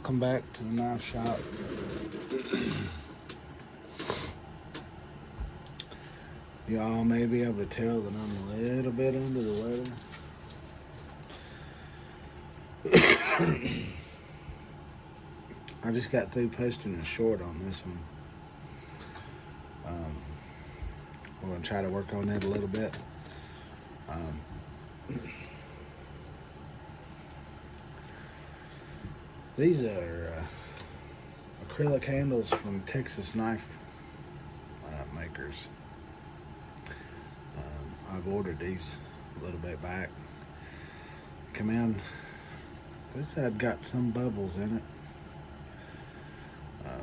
Welcome back to the knife shop. Y'all may be able to tell that I'm a little bit under the weather. I just got through posting a short on this one. We're going to try to work on it a little bit. These are acrylic handles from Texas knife makers. I've ordered these a little bit back. Come in. This side got some bubbles in it.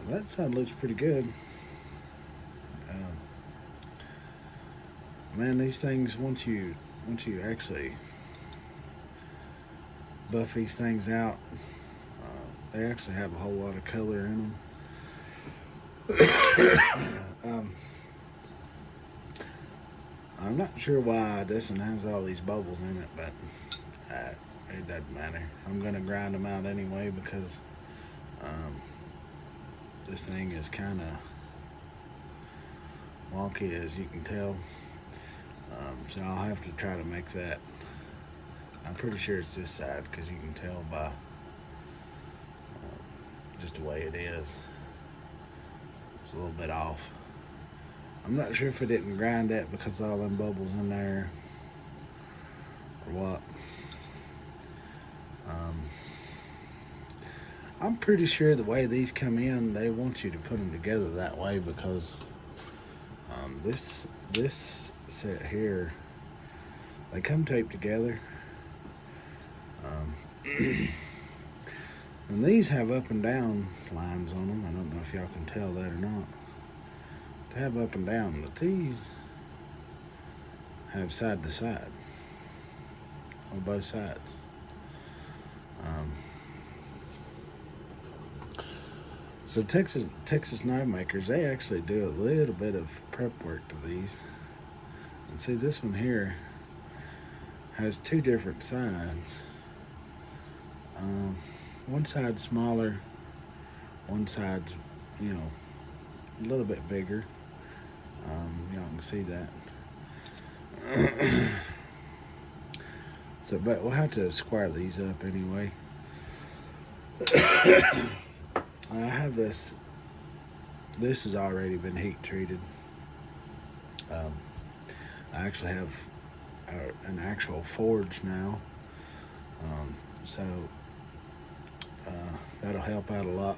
That side looks pretty good. Man, these things, once you actually buff these things out, they actually have a whole lot of color in them. I'm not sure why this one has all these bubbles in it, but it doesn't matter. I'm going to grind them out anyway because this thing is kind of wonky, as you can tell. So I'll have to try to make that. I'm pretty sure it's this side because you can tell by just the way it is. It's a little bit off. I'm not sure if it didn't grind that because all them bubbles in there or what. I'm pretty sure the way these come in, they want you to put them together that way because this set here, they come taped together. And these have up and down lines on them. I don't know if y'all can tell that or not. They have up and down, but these have side to side on both sides. So Texas knife makers, they actually do a little bit of prep work to these. And see, this one here has two different sides. One side's smaller, one side's, a little bit bigger. Y'all can see that. So, but we'll have to square these up anyway. I have this has already been heat treated. I actually have an actual forge now. So that'll help out a lot.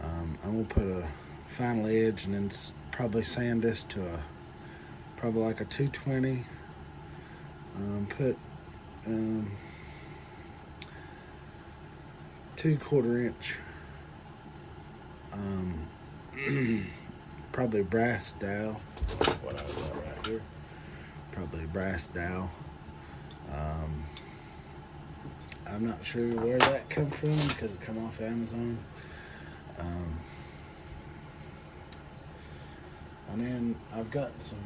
I'm gonna put a final edge and then probably sand this to probably like a 220. Put 2/4 inch probably brass dowel. What I got right here, probably brass dowel. I'm not sure where that come from because it come off Amazon. And then I've got some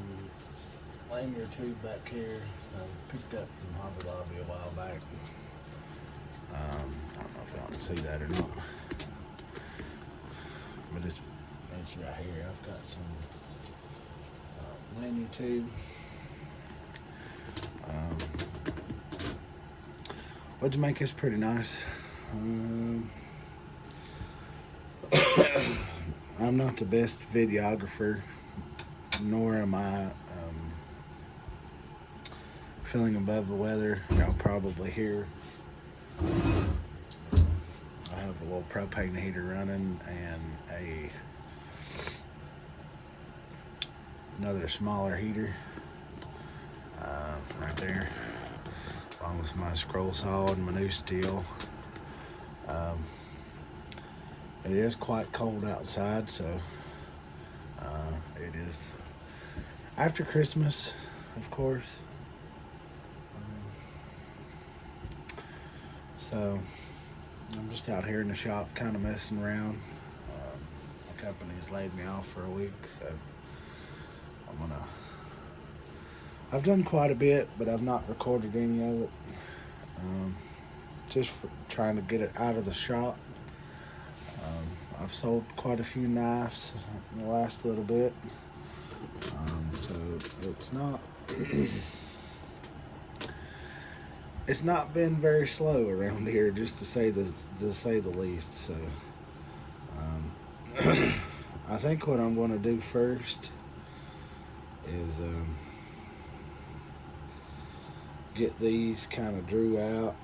lanyard tube back here I picked up from Hobby Lobby a while back. I don't know if y'all can see that or not, but it's right here. I've got some lanyard tube. But to make this pretty nice. I'm not the best videographer, nor am I feeling above the weather. Y'all probably hear I have a little propane heater running and another smaller heater right there, along with my scroll saw and my new steel. It is quite cold outside, so it is after Christmas, of course. So I'm just out here in the shop kind of messing around. My company's laid me off for a week, so I've done quite a bit, but I've not recorded any of it. just for trying to get it out of the shop. I've sold quite a few knives in the last little bit, so it's not it's not been very slow around here, just to say the least. So I think what I'm going to do first is get these kind of drew out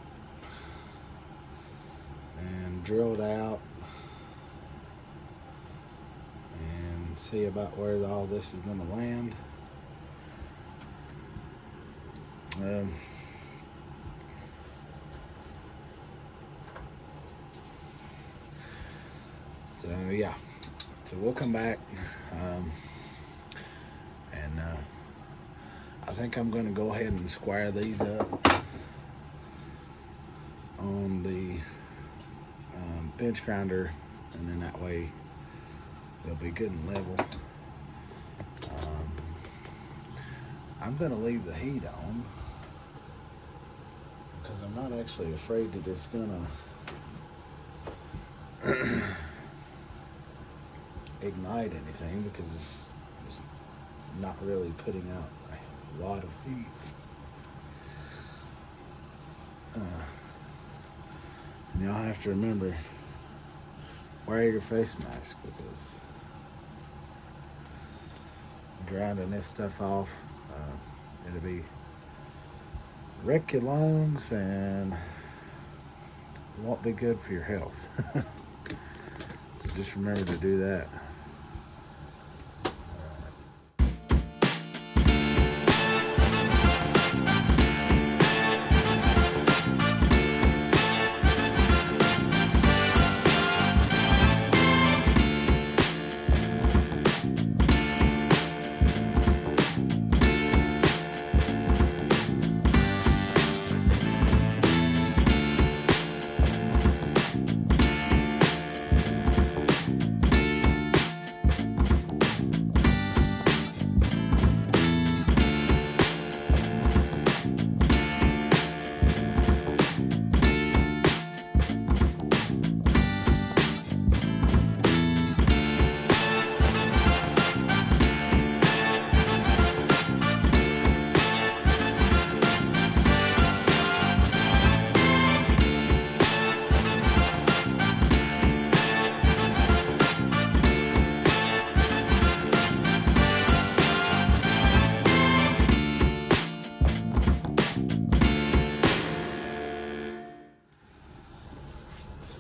and drilled out, and see about where all this is going to land. So yeah, so we'll come back, and I think I'm going to go ahead and square these up on the bench grinder, and then that way they'll be good and level. I'm going to leave the heat on because I'm not actually afraid that it's going to ignite anything, because it's not really putting out a lot of heat. And y'all have to remember, wear your face mask, because it's grinding this stuff off. It'll be wreck your lungs and it won't be good for your health. So just remember to do that.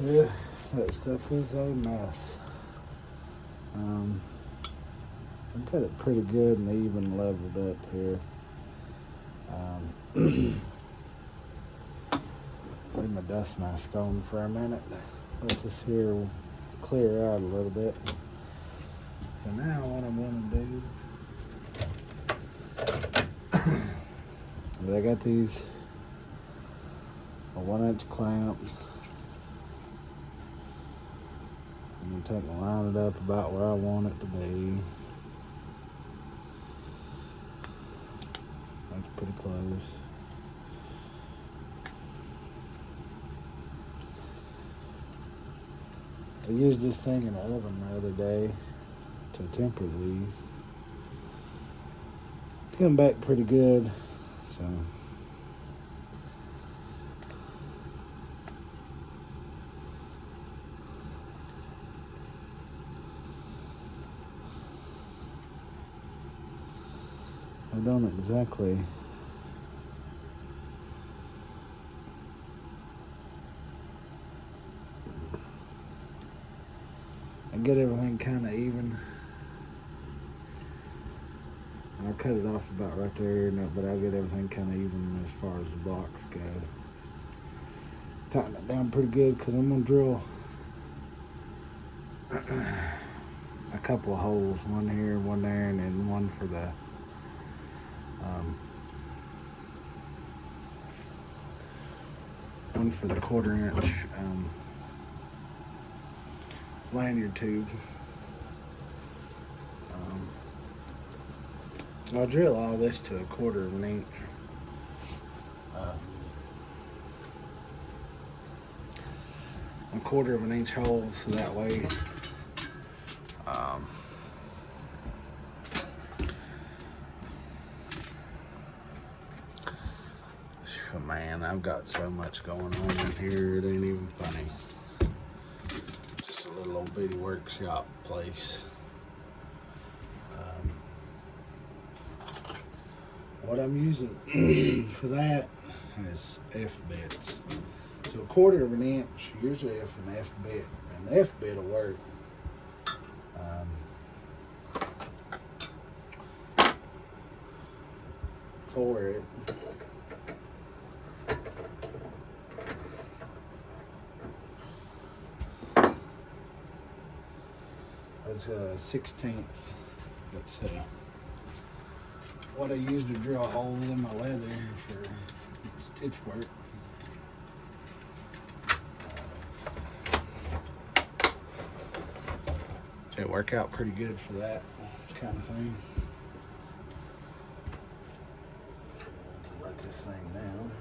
Yeah, that stuff is a mess. I've got it pretty good and even leveled up here. Leave my dust mask on for a minute. Let this here clear out a little bit. So now what I'm going to do is I got these 1-inch clamps. I'm going to take and line it up about where I want it to be. That's pretty close. I used this thing in the oven the other day to temper these. Came back pretty good, so. I don't exactly I get everything kind of even. I'll cut it off about right there, but I'll get everything kind of even as far as the blocks go. Tighten it down pretty good, because I'm going to drill a couple of holes, one here, one there, and then one for the one for the 1/4-inch lanyard tube. I'll drill all this to 1/4 of an inch. 1/4 of an inch hole, so that way man, I've got so much going on in here, it ain't even funny. Just a little old bitty workshop place. What I'm using for that is F bits. So 1/4 of an inch, usually if an F bit, an F bit will work. For it. That's a 1/16. Let's see. What I use to drill holes in my leather for stitch work. It work out pretty good for that kind of thing. Let this thing down.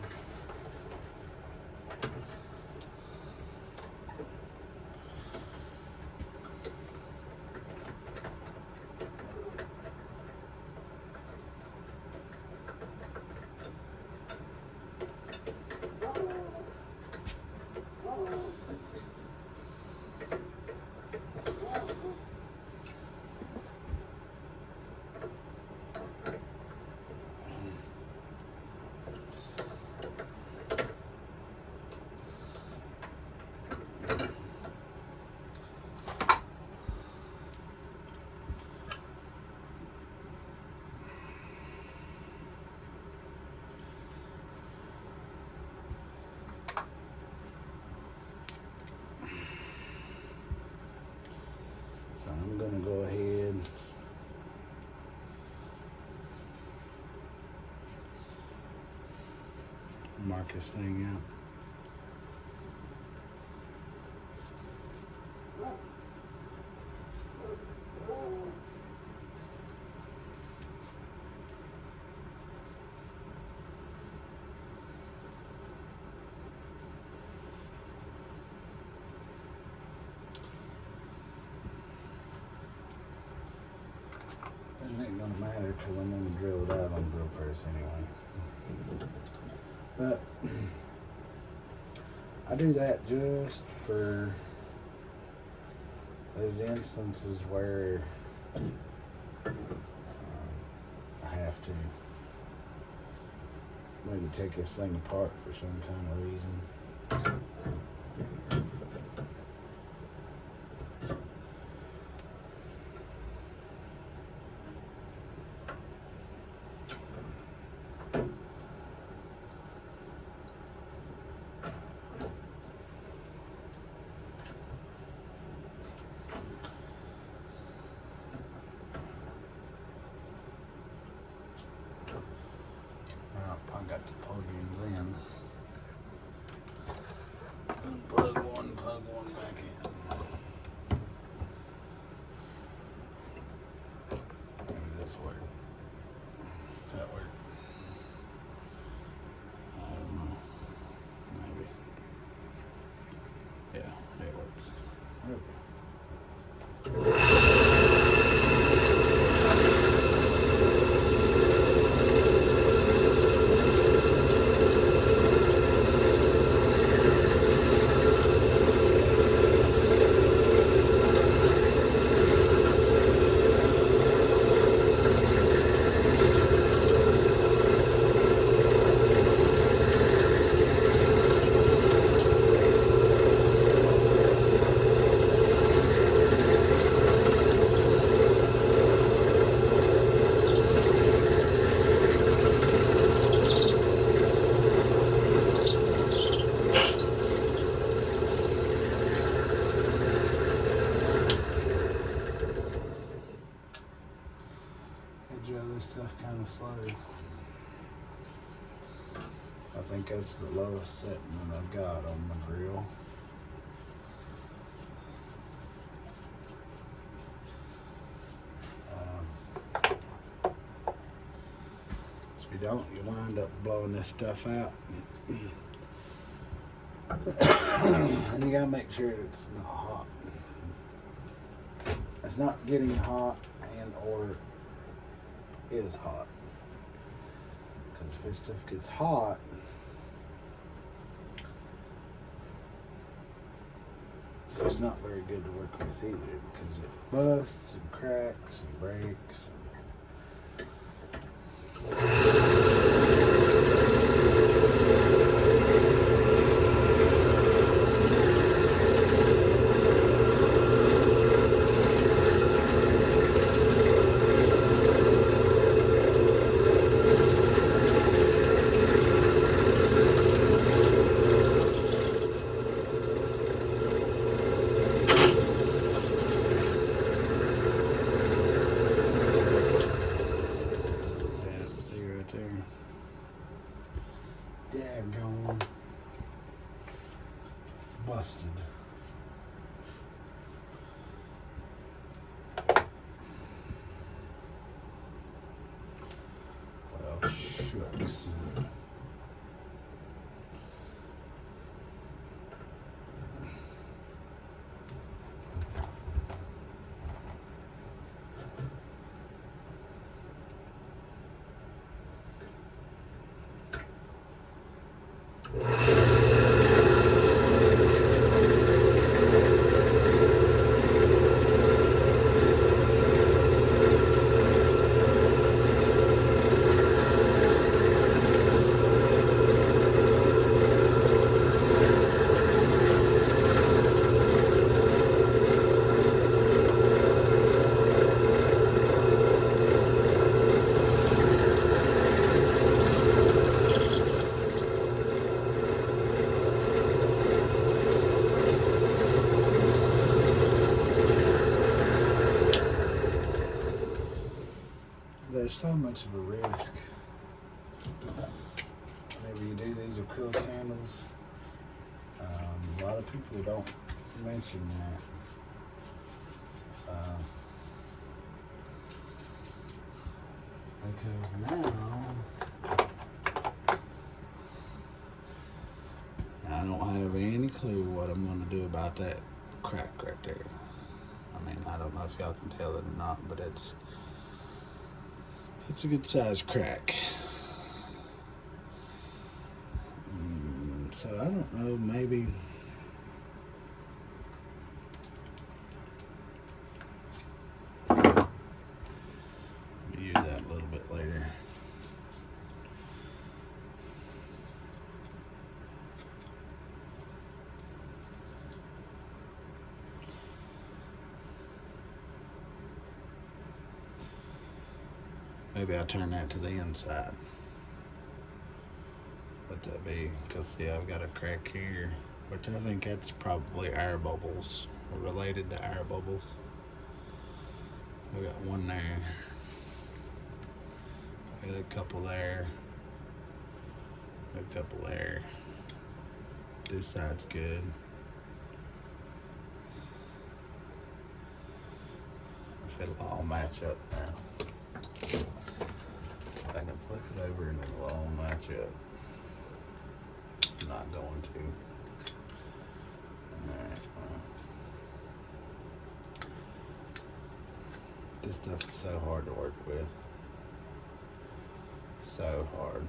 I'm gonna go ahead and mark this thing out. It ain't gonna matter because I'm gonna drill it out on the drill press anyway. But I do that just for those instances where I have to maybe take this thing apart for some kind of reason. I got the plug-ins in. Plug one back in. Maybe this work. That work. I don't know. Maybe. Yeah, it works. Okay. This stuff kind of slow. I think that's the lowest setting that I've got on my drill. If you don't, you wind up blowing this stuff out. And you gotta make sure it's not hot. It's not getting hot and or is hot. Because if this stuff gets hot, it's not very good to work with either, because it busts and cracks and breaks. Daggone busted. Well, shucks. There's so much of a risk. Whenever you do these acrylic handles, a lot of people don't mention that. Because now I don't have any clue what I'm going to do about that crack right there. I mean, I don't know if y'all can tell it or not, but it's a good sized crack. So I don't know, maybe use that a little bit later. Maybe I'll turn that to the inside. Let that be, because see, I've got a crack here, which I think that's probably air bubbles, or related to air bubbles. I've got one there. I got a couple there. A couple there. This side's good. If it'll all match up now. I can flip it over and it'll all match up. I'm not going to. Alright, well. This stuff is so hard to work with. So hard.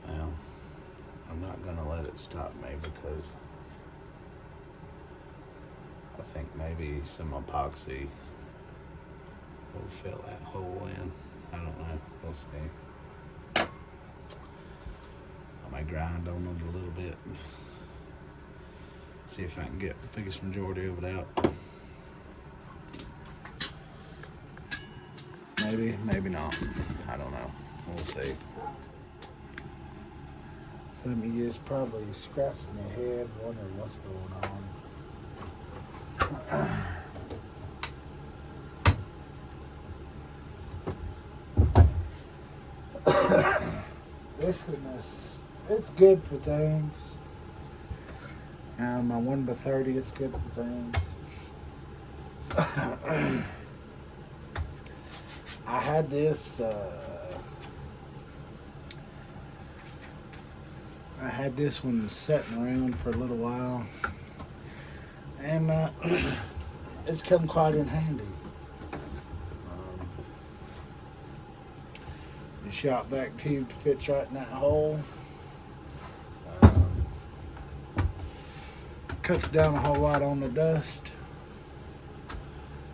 Well, I'm not going to let it stop me because I think maybe some epoxy will fill that hole in. I don't know. We'll see. I may grind on it a little bit. See if I can get the biggest majority of it out. Maybe, maybe not. I don't know. We'll see. Some of you is probably scratching your head, wondering what's going on. This goodness, it's good for things. My 1x30, it's good for things. I had this one sitting around for a little while, and it's come quite in handy. The shop vac tube fits right in that hole. Cuts down a whole lot on the dust,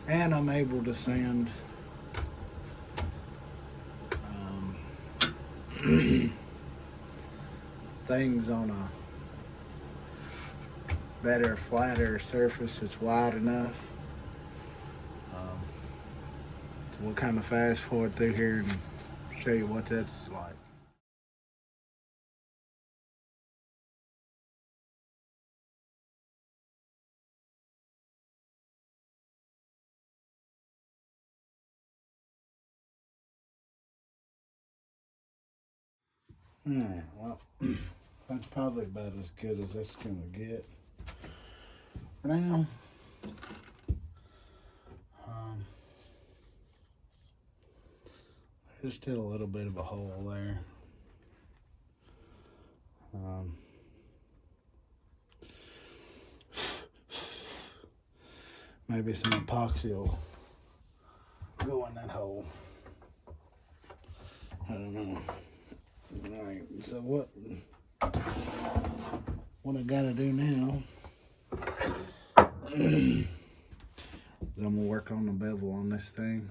and I'm able to sand things on a better, flatter surface that's wide enough. So we'll kind of fast forward through here and show you what that's like. Alright, well, that's probably about as good as it's gonna get. For now, there's still a little bit of a hole there. Maybe some epoxy will go in that hole. I don't know. Alright, so what I gotta do now is I'm gonna work on the bevel on this thing.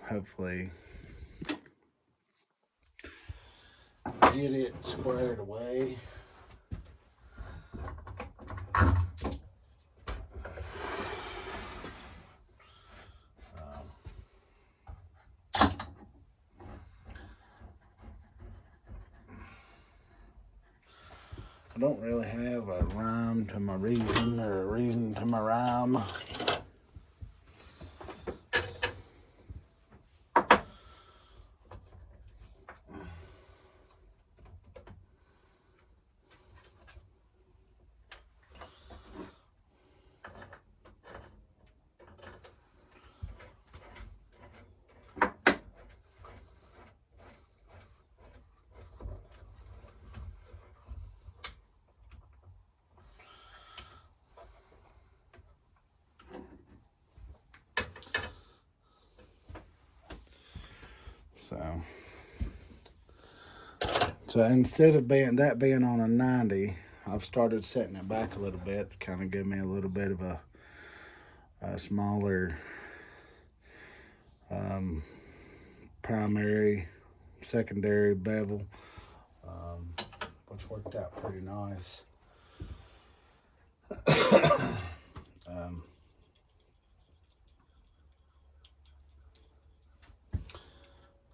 Hopefully get it squared away. I don't really have a rhyme to my reason or a reason to my rhyme. So instead of being on a 90, I've started setting it back a little bit to kind of give me a little bit of a smaller primary, secondary bevel, which worked out pretty nice.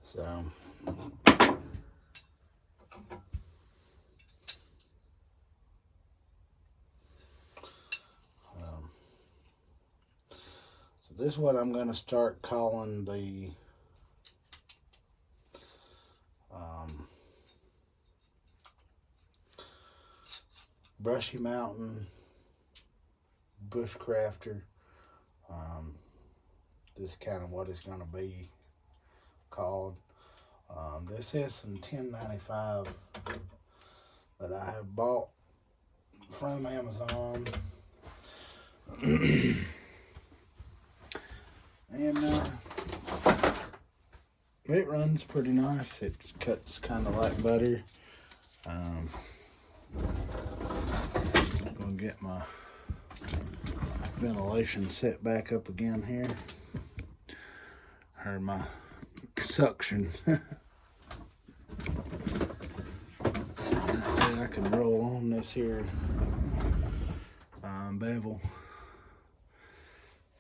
So this is what I'm going to start calling the Brushy Mountain bushcrafter. This is kind of what it's going to be called. This is some 1095 that I have bought from Amazon. And it runs pretty nice. It cuts kind of like butter. I'm gonna get my ventilation set back up again here. Or my suction. I can roll on this here bevel.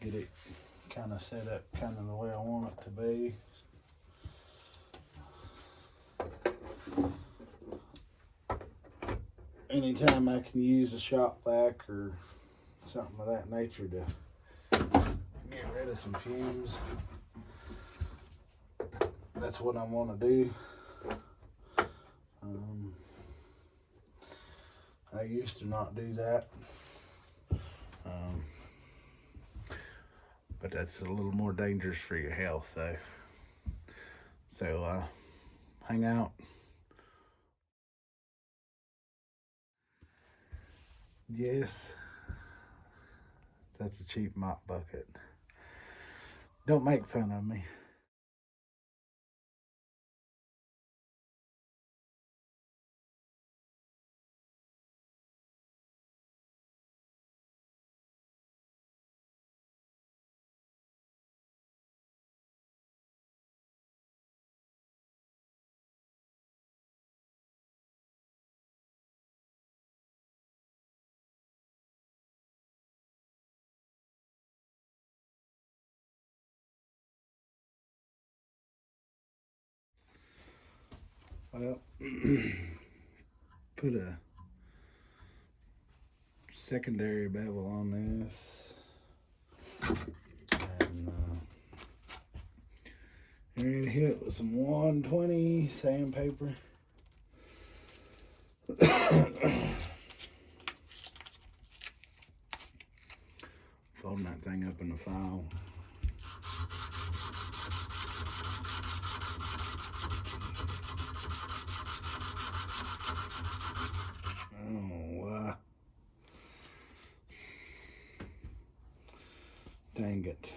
Get it kind of set up kind of the way I want it to be. Anytime I can use a shop vac or something of that nature to get rid of some fumes, that's what I want to do. I used to not do that. but that's a little more dangerous for your health, though. So, hang out. Yes, that's a cheap mop bucket. Don't make fun of me. Well, put a secondary bevel on this, and ready to hit with some 120 sandpaper. Folding that thing up in the file. Oh, dang it.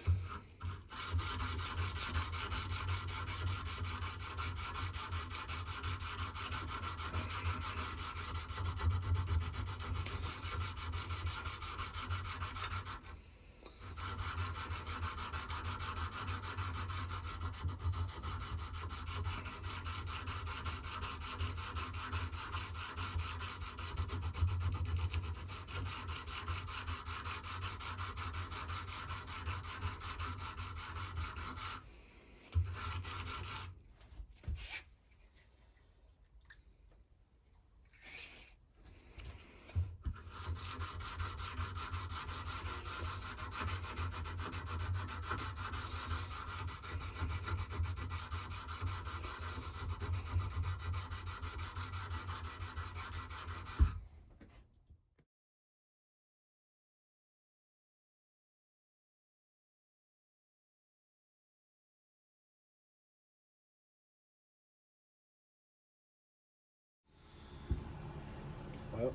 Well,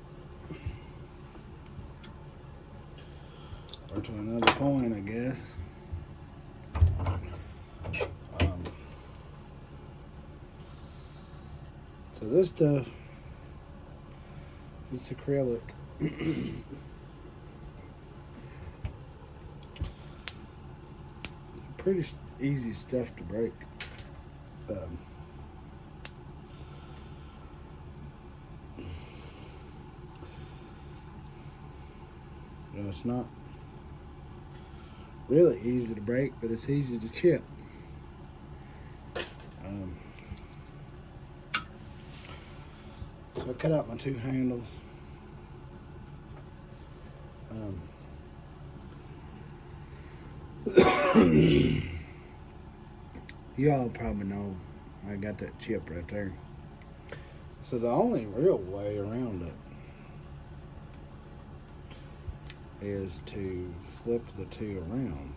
we're to another point, I guess. So this stuff is acrylic. Pretty easy stuff to break. It's not really easy to break, but it's easy to chip. So I cut out my two handles. Y'all probably know I got that chip right there. So the only real way around it is to flip the two around.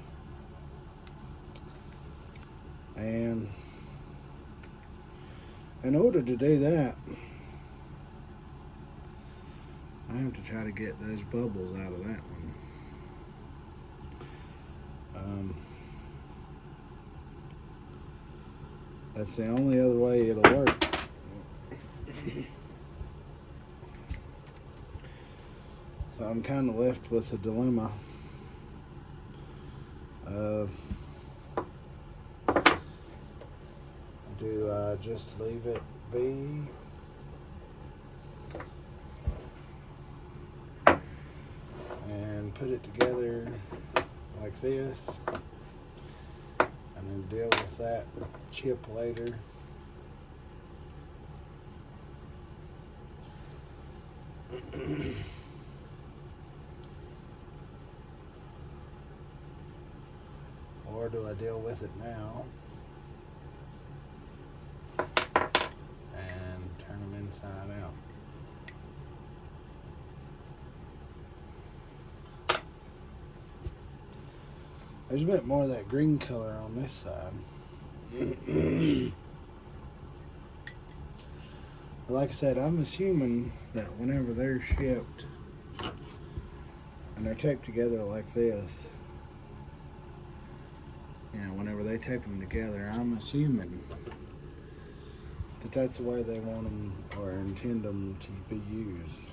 And in order to do that, I have to try to get those bubbles out of that one. That's the only other way it'll work. So I'm kind of left with a dilemma of, do I just leave it be and put it together like this and then deal with that chip later? Or do I deal with it now and turn them inside out? There's a bit more of that green color on this side. But like I said, I'm assuming that whenever they're shipped and they're taped together like this, whenever they tape them together, I'm assuming that that's the way they want them or intend them to be used,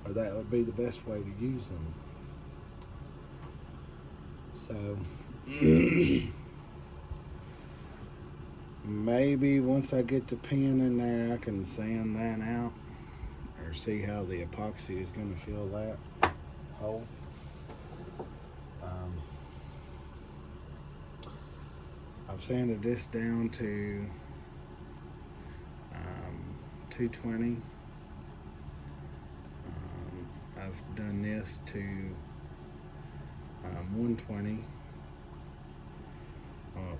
or that would be the best way to use them. So maybe once I get the pen in there, I can sand that out or see how the epoxy is going to fill that hole. I've sanded this down to 220. I've done this to 120.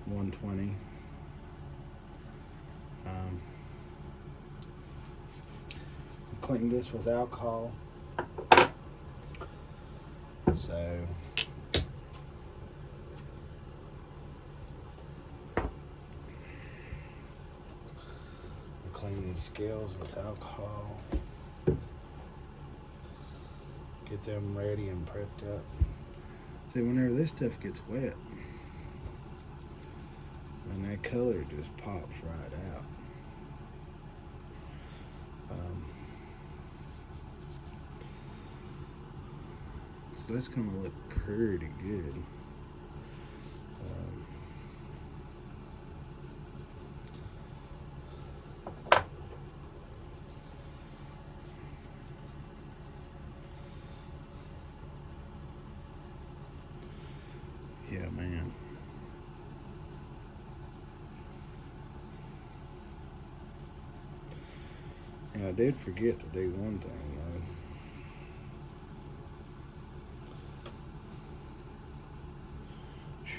120. Clean this with alcohol. So clean these scales with alcohol. Get them ready and prepped up. See, whenever this stuff gets wet, and that color just pops right out. So that's gonna look pretty good. Yeah, man. Yeah, I did forget to do one thing though.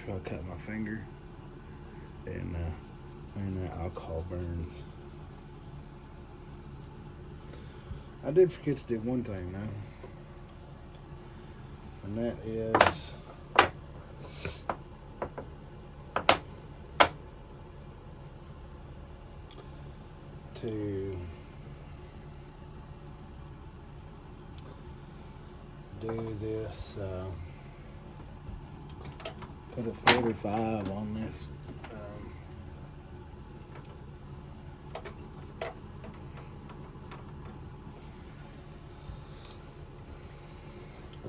I cut my finger, and man, that alcohol burns. I did forget to do one thing though, and that is to do this, put a 45 on this.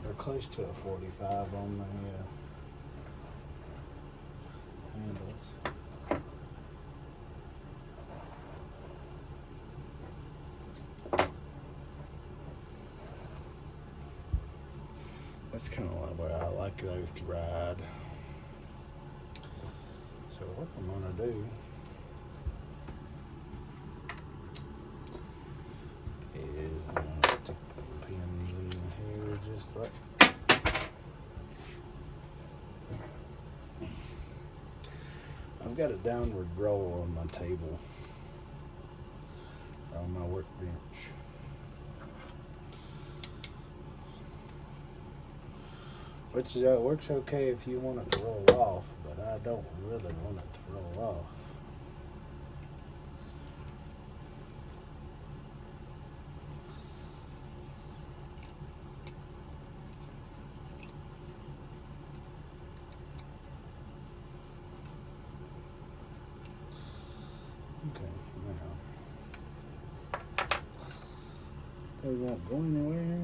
Or close to a 45 on the handles. That's kind of like where I like those to ride. So what I'm gonna do is I'm gonna stick the pins in here just like. I've got a downward roll on my table, on my workbench. Which works okay if you want it to roll off, but I don't really want it to roll off. Okay, now they won't go anywhere.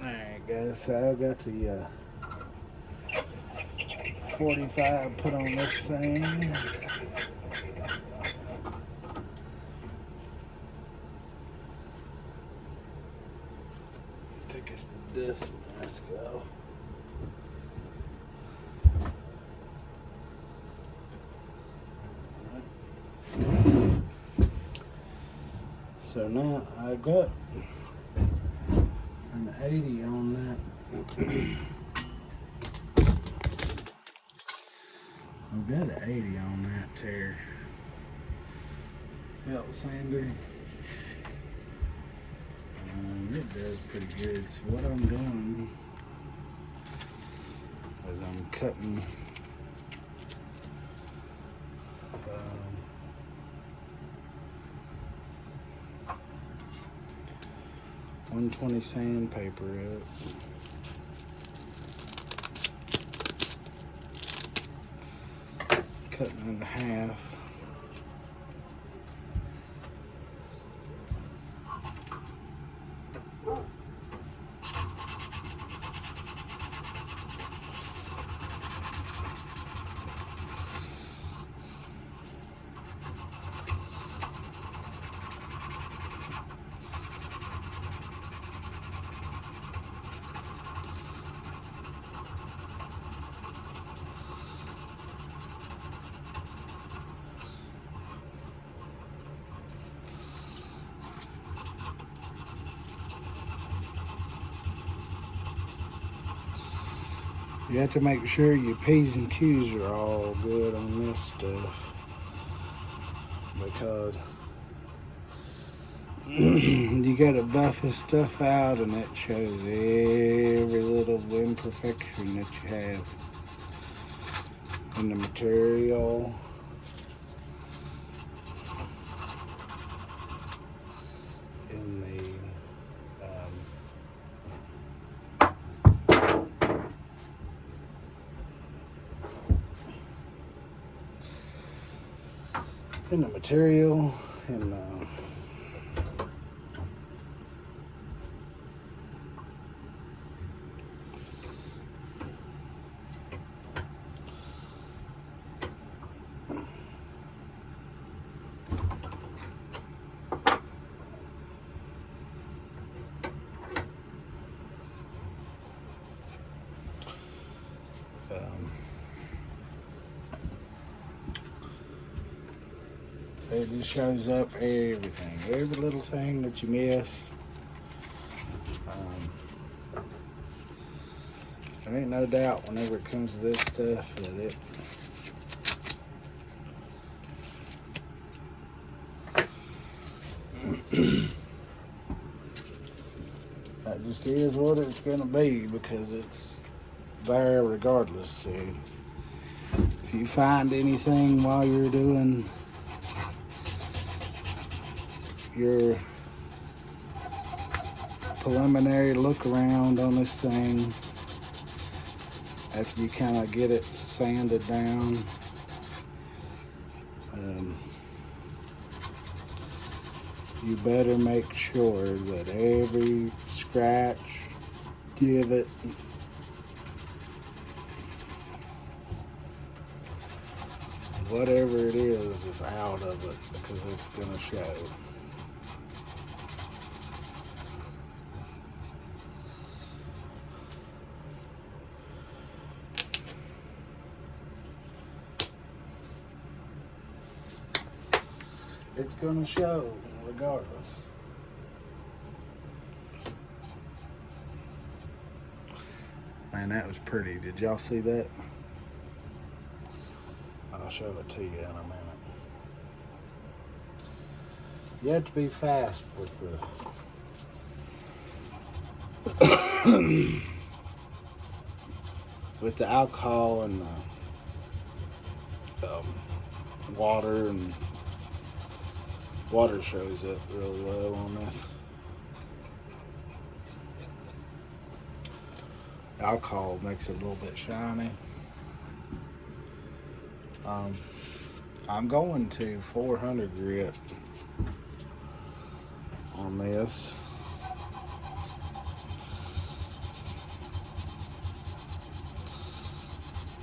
Alright guys, so I got the 45 put on this thing. Take this mask off. So now I got an 80 on that. I've got an 80 on that tear belt sander. It does pretty good. So what I'm doing is I'm cutting 120 sandpaper up. Cutting it in half. You have to make sure your P's and Q's are all good on this stuff, because you gotta buff this stuff out and it shows every little imperfection that you have in the material. In the material, and it just shows up everything, every little thing that you miss. There ain't no doubt whenever it comes to this stuff that that just is what it's gonna be, because it's there regardless. So if you find anything while you're doing your preliminary look around on this thing, after you kind of get it sanded down, you better make sure that every scratch, divot, whatever it is out of it, because it's going to show. It's going to show regardless. Man, that was pretty. Did y'all see that? I'll show it to you in a minute. You have to be fast with the with the alcohol and the water, and water shows up really well on this. Alcohol makes it a little bit shiny. I'm going to 400 grit on this.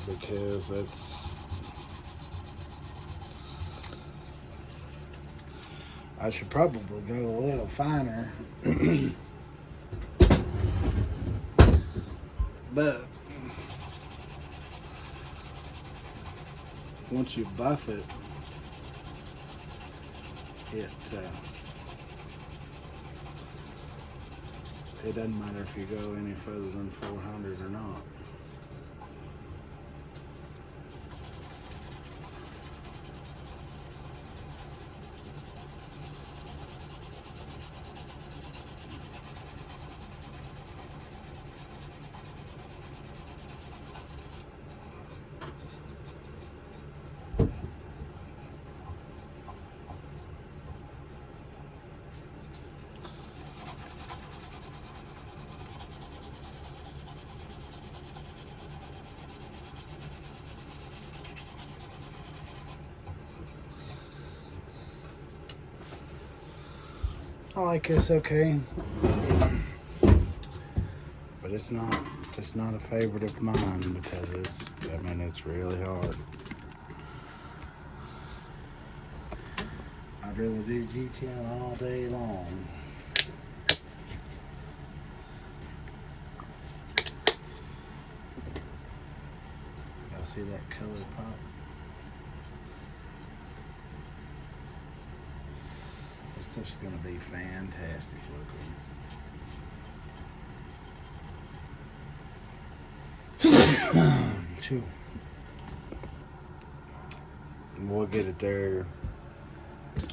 Because I should probably go a little finer. But once you buff it, it doesn't matter if you go any further than 400 or not. I like this okay, but it's not a favorite of mine because it's really hard. I'd rather do G10 all day long. Y'all see that color pop? This stuff's gonna be fantastic looking. Chew. We'll get it there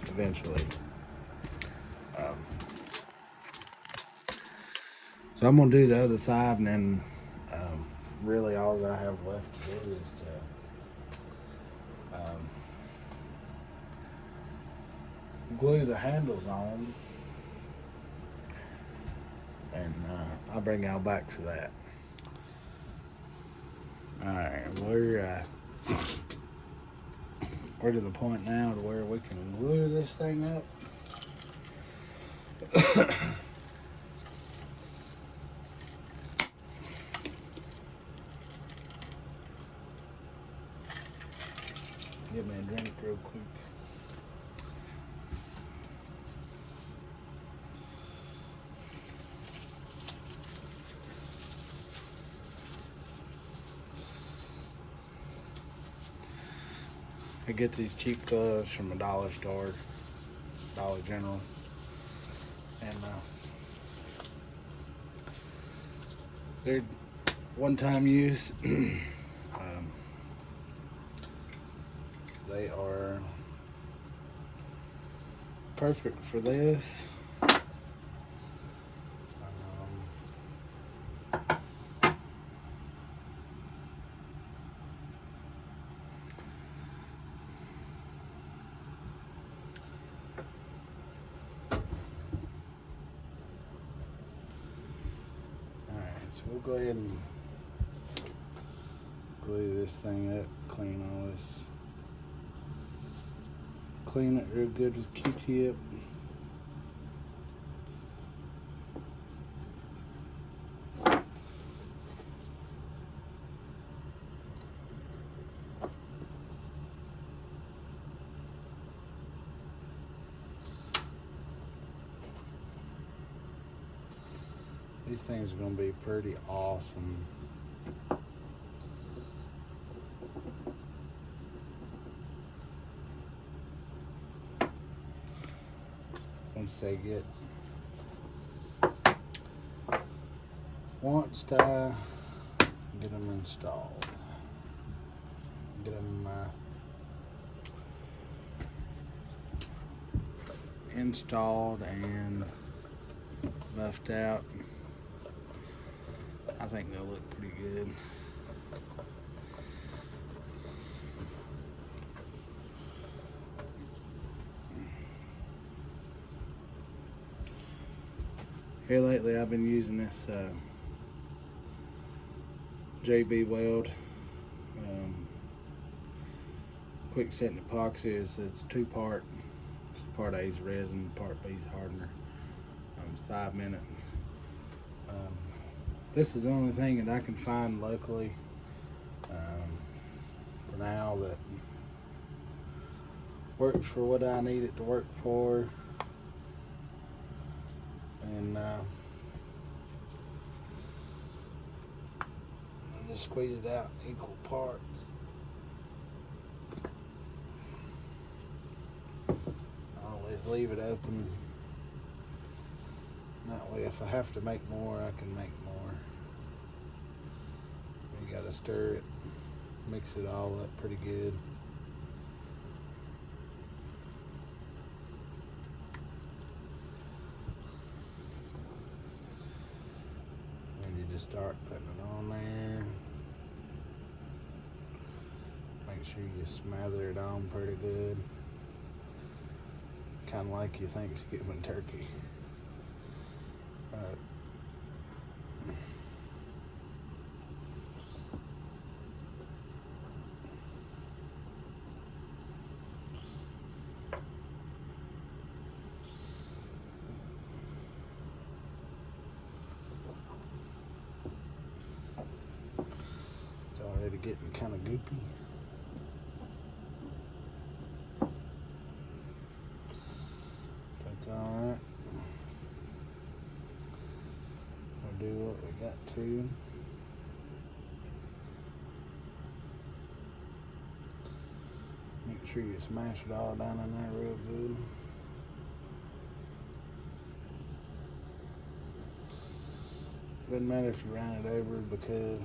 eventually. So I'm gonna do the other side, and then really all I have left to do is to glue the handles on, and I'll bring y'all back for that. Alright, we're to the point now to where we can glue this thing up. Get me a drink real quick. I get these cheap gloves from a dollar store, Dollar General, and they're one-time use. They are perfect for this. So we'll go ahead and glue this thing up, clean all this. Clean it real good with Q-tip. These things are going to be pretty awesome. Once I get them installed, get them installed and buffed out, I think they'll look pretty good. Here lately I've been using this JB Weld quick setting epoxy. It's two-part. Part A is resin, part B is hardener. It's 5 minute. This is the only thing that I can find locally for now that works for what I need it to work for. And just squeeze it out in equal parts. Always leave it open That way, if I have to make more, I can make more. You gotta stir it, mix it all up pretty good. And you just start putting it on there. Make sure you smother it on pretty good. Kind of like your Thanksgiving turkey. It's already getting kind of goopy. That's alright. We'll do what we got to. Make sure you smash it all down in there real good. Doesn't matter if you round it over because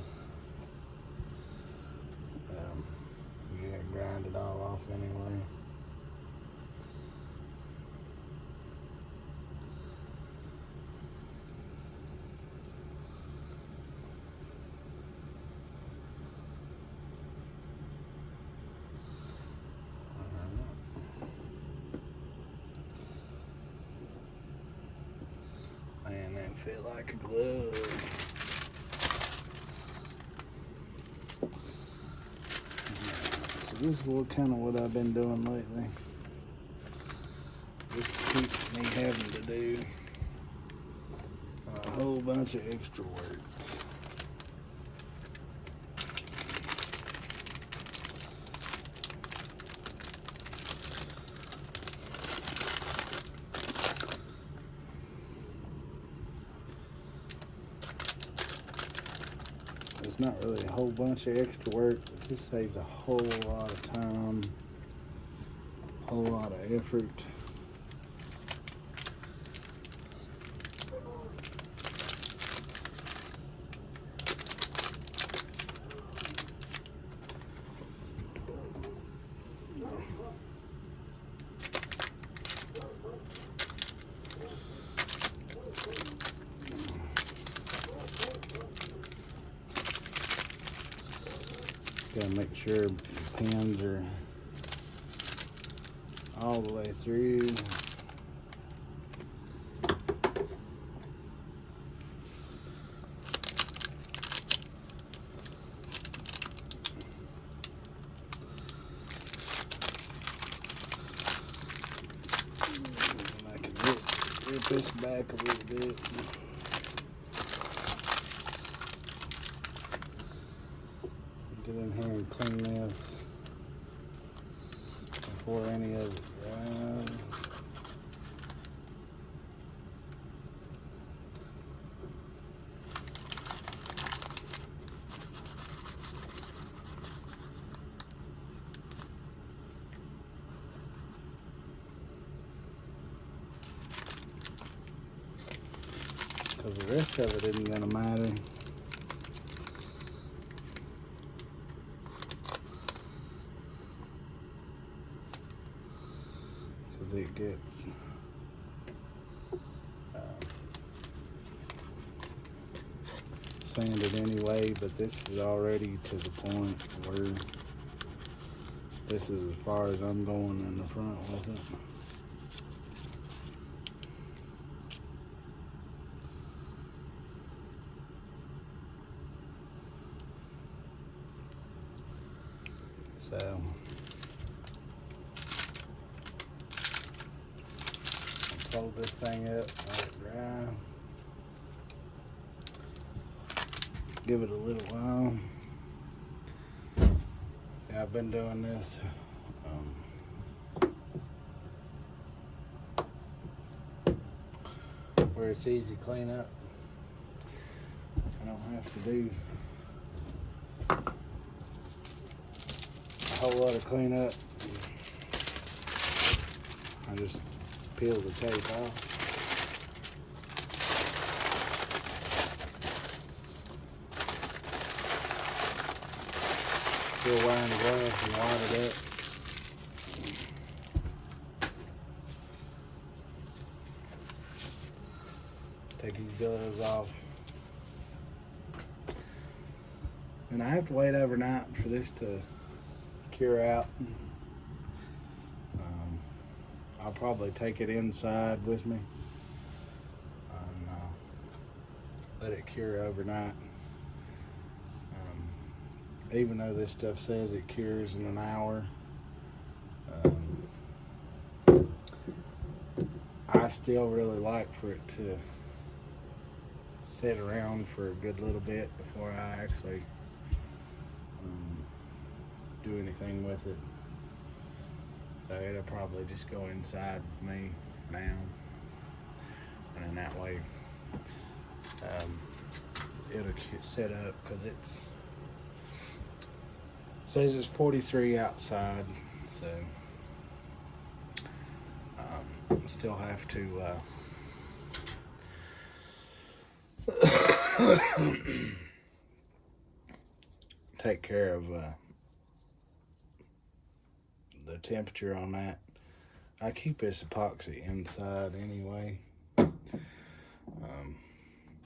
you gotta grind it all off anyway. Man, that feel like a glove. So this is what I've been doing lately. Just to keep me having to do a whole bunch of extra work. It's not really a whole bunch of extra work, but this saves a whole lot of time, a whole lot of effort. Gotta make sure the pins are all the way through. I can rip this back a little bit. Get in here and clean this before any of it dries. Because the rest of it isn't going to matter. It gets sanded anyway, but this is already to the point where this is as far as I'm going in the front with it. So fold this thing up, let it dry. Give it a little while. Yeah, I've been doing this where it's easy cleanup. I don't have to do a whole lot of cleanup. I just peel the tape off. Still wearing gloves and light it up. Take these gloves off. And I have to wait overnight for this to cure out. I'll probably take it inside with me and let it cure overnight. Even though this stuff says it cures in an hour, I still really like for it to sit around for a good little bit before I actually do anything with it. So it'll probably just go inside with me now, and then that way it'll get set up, because it says it's 43 outside, so still have to take care of the temperature on that. I keep this epoxy inside anyway,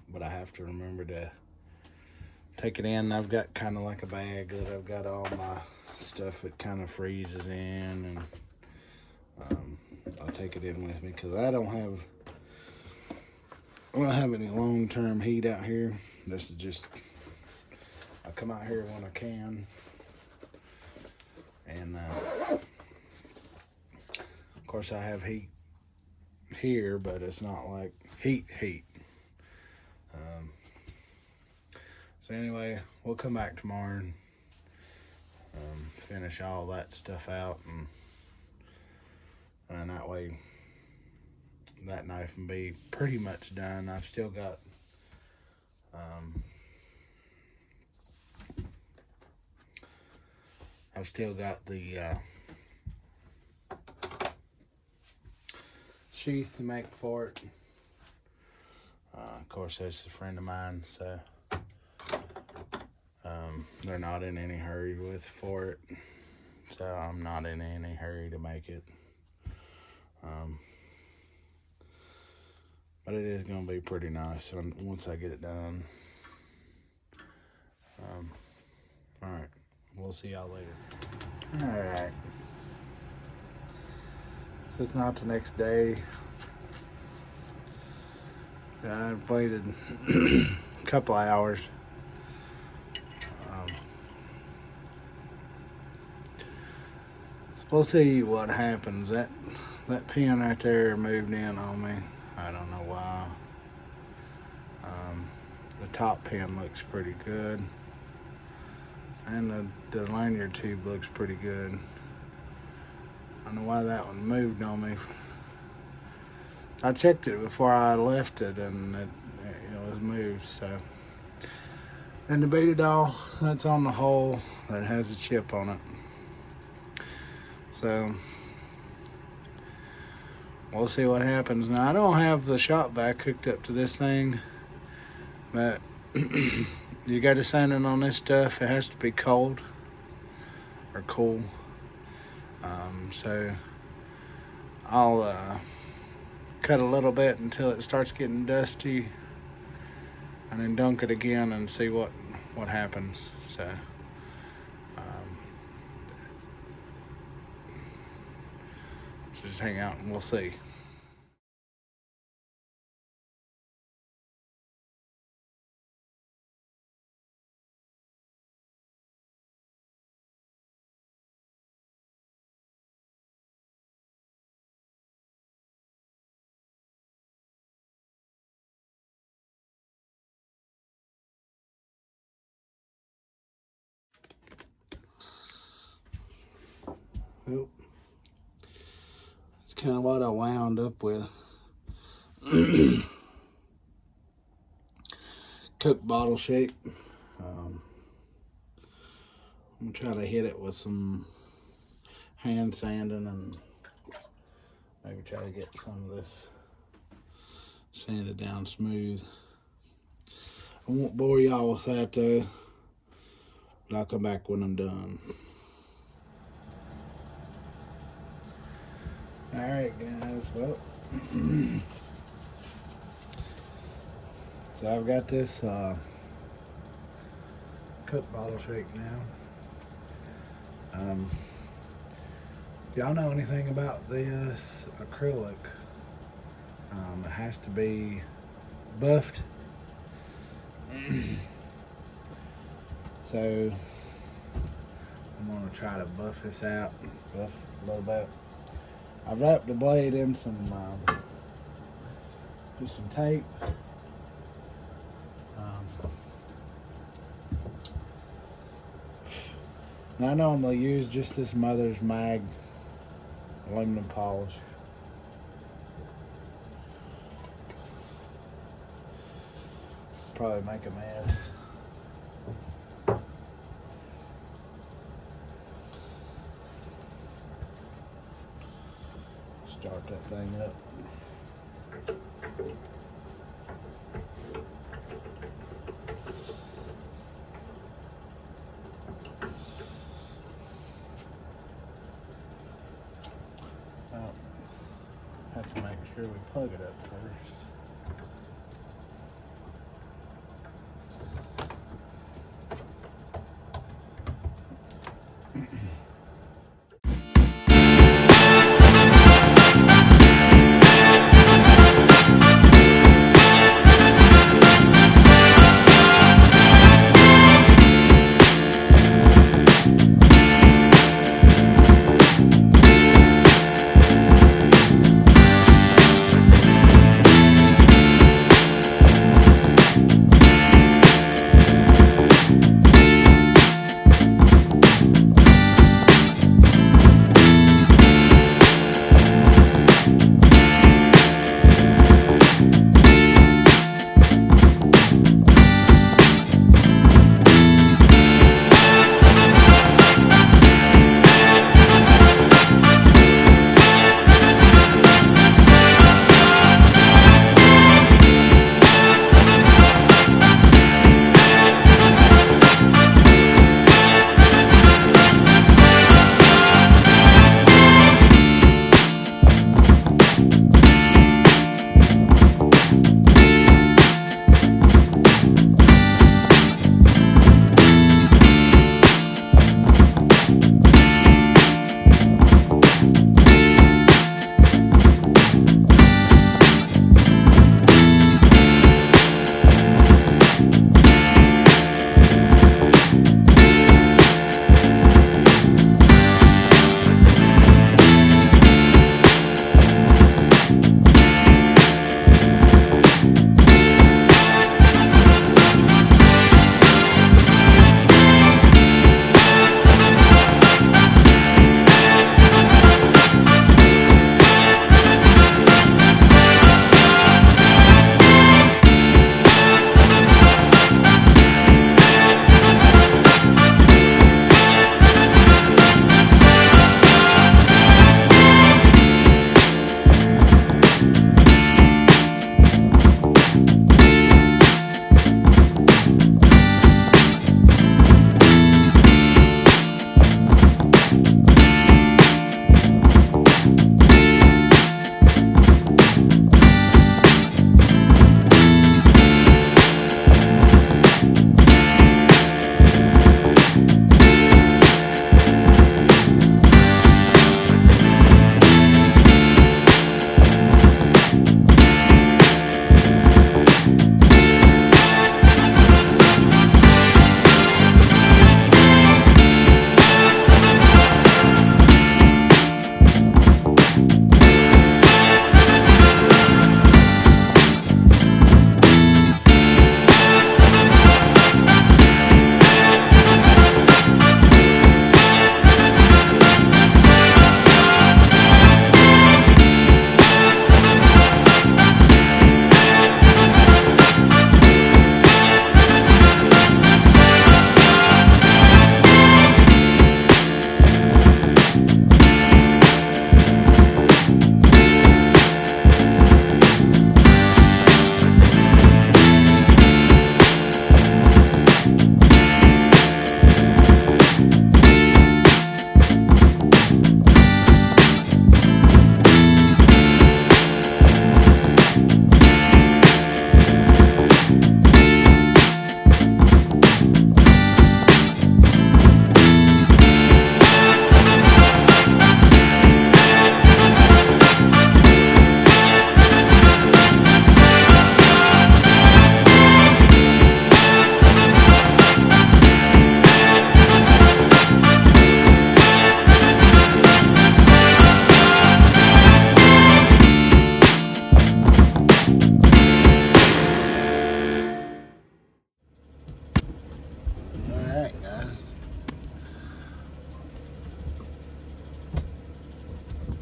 but I have to remember to take it in. I've got kind of like a bag that I've got all my stuff that kind of freezes in, and I'll take it in with me, because I don't have any long-term heat out here. This is just, I come out here when I can, and of course I have heat here, but it's not like heat. So anyway, we'll come back tomorrow and finish all that stuff out, and that way that knife can be pretty much done. I've still got the sheath to make for it. Of course, that's a friend of mine, so they're not in any hurry for it, so I'm not in any hurry to make it. But it is going to be pretty nice once I get it done. Alright, we'll see y'all later. Alright, so it's not the next day. I've waited a couple of hours. So we'll see what happens. That pin right there moved in on me. I don't know why. The top pin looks pretty good, and the lanyard tube looks pretty good. I don't know why that one moved on me. I checked it before I left it, and it was moved. So, and the beta doll that's on the hole that has a chip on it. So we'll see what happens. Now, I don't have the shop vac hooked up to this thing, but you got to sand it on this stuff. It has to be cold or cool. So I'll cut a little bit until it starts getting dusty, and then dunk it again and see what happens. So just hang out and we'll see. Well, that's kind of what I wound up with. Coke bottle shape. I'm gonna try to hit it with some hand sanding, and maybe try to get some of this sanded down smooth. I won't bore y'all with that though. But I'll come back when I'm done. Alright guys, well, so I've got this Cook bottle shake now. Do y'all know anything about this acrylic? It has to be buffed. So I'm gonna try to buff this out, buff a little bit. I wrapped the blade in some just some tape. And I normally use just this Mother's Mag aluminum polish. Probably make a mess. Start that thing up. Well, have to make sure we plug it up first.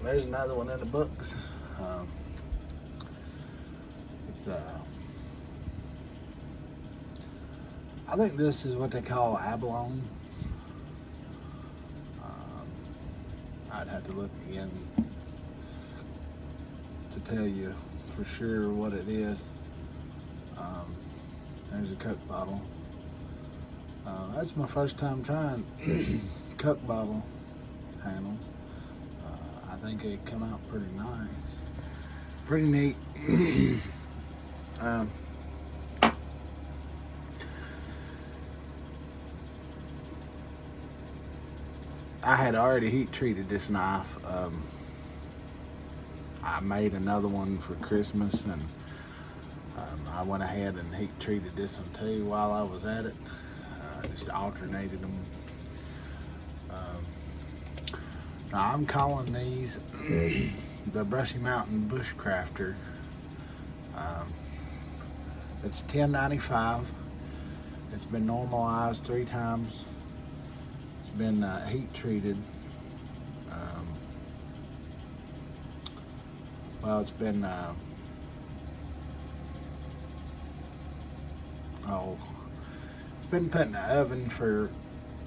There's another one in the books. It's I think this is what they call abalone. I'd have to look again to tell you for sure what it is. There's a Coke bottle. That's my first time trying Coke bottle handles. I think it come out pretty nice, pretty neat. I had already heat treated this knife. I made another one for Christmas, and I went ahead and heat treated this one too while I was at it. Just alternated them. Now I'm calling these the Brushy Mountain Bushcrafter. It's $10.95. It's been normalized 3 times. It's been heat treated. Well, it's been it's been put in the oven for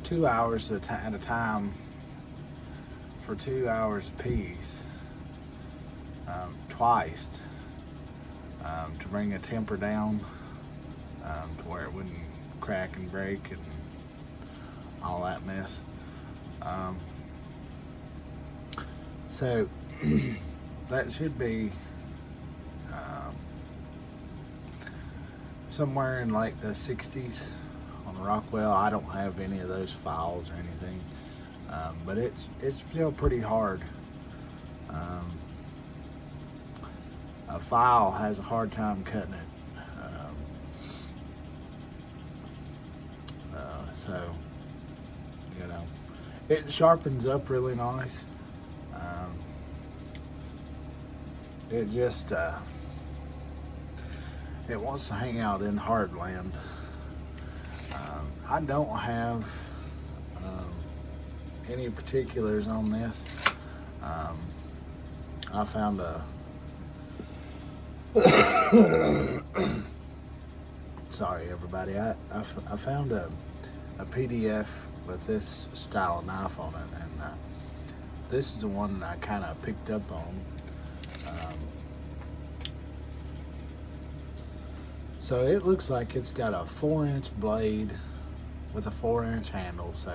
2 hours at a time for 2 hours apiece, twice, to bring the temper down, to where it wouldn't crack and break and all that mess. So that should be somewhere in like the 60s on Rockwell. I don't have any of those files or anything, but it's still pretty hard. A file has a hard time cutting it. So, you know, it sharpens up really nice. It just it wants to hang out in hardland. I don't have any particulars on this. I found a sorry everybody, I found a PDF with this style of knife on it, and this is the one that I kind of picked up on. So it looks like it's got a 4-inch blade with a 4-inch handle, so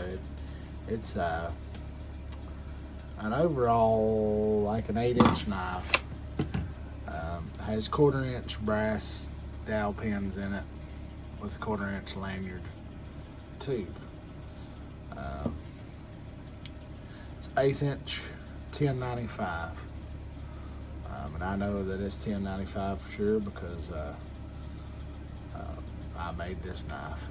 it's an overall like an 8-inch knife. Has 1/4-inch brass dowel pins in it with a 1/4-inch lanyard tube. It's 1/8 inch, $10.95, and I know that it's $10.95 for sure because I made this knife.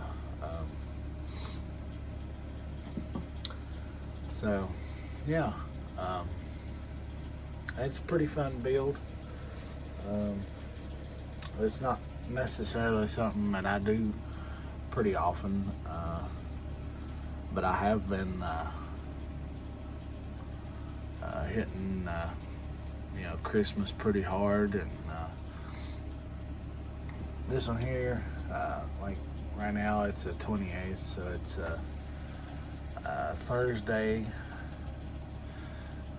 So yeah, it's a pretty fun build. It's not necessarily something that I do pretty often, but I have been hitting Christmas pretty hard, and this one here, like right now it's the 28th, so it's Thursday,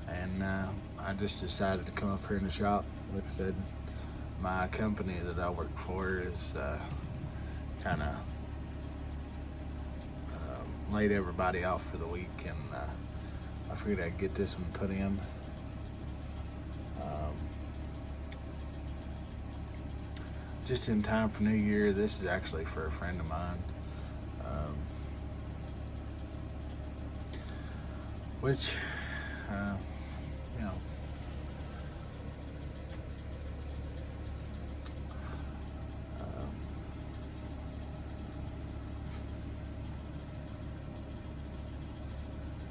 and I just decided to come up here in the shop. Like I said, my company that I work for is kind of laid everybody off for the week, and I figured I'd get this one put in. Just in time for New Year. This is actually for a friend of mine, which you know,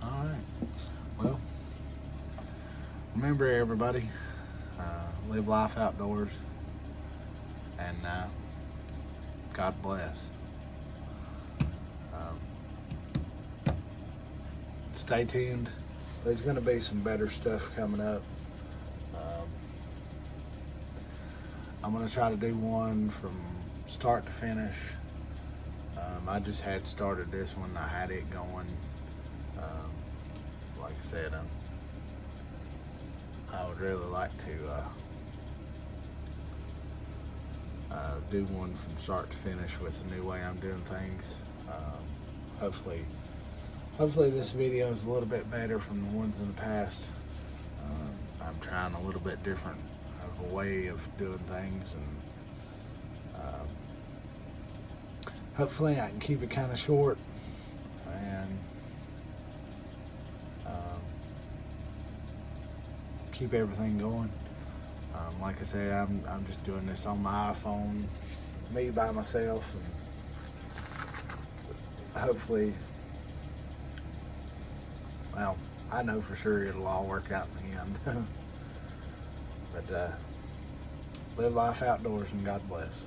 all right. Well, remember everybody, live life outdoors, and God bless. Stay tuned. There's going to be some better stuff coming up. I'm gonna try to do one from start to finish. I just had started this one. I had it going. Um, like I said, I would really like to do one from start to finish with the new way I'm doing things. Hopefully, this video is a little bit better from the ones in the past. I'm trying a little bit different of a way of doing things, and hopefully I can keep it kind of short and keep everything going. Like I said, I'm just doing this on my iPhone, me by myself, and hopefully, well, I know for sure it'll all work out in the end. But live life outdoors, and God bless.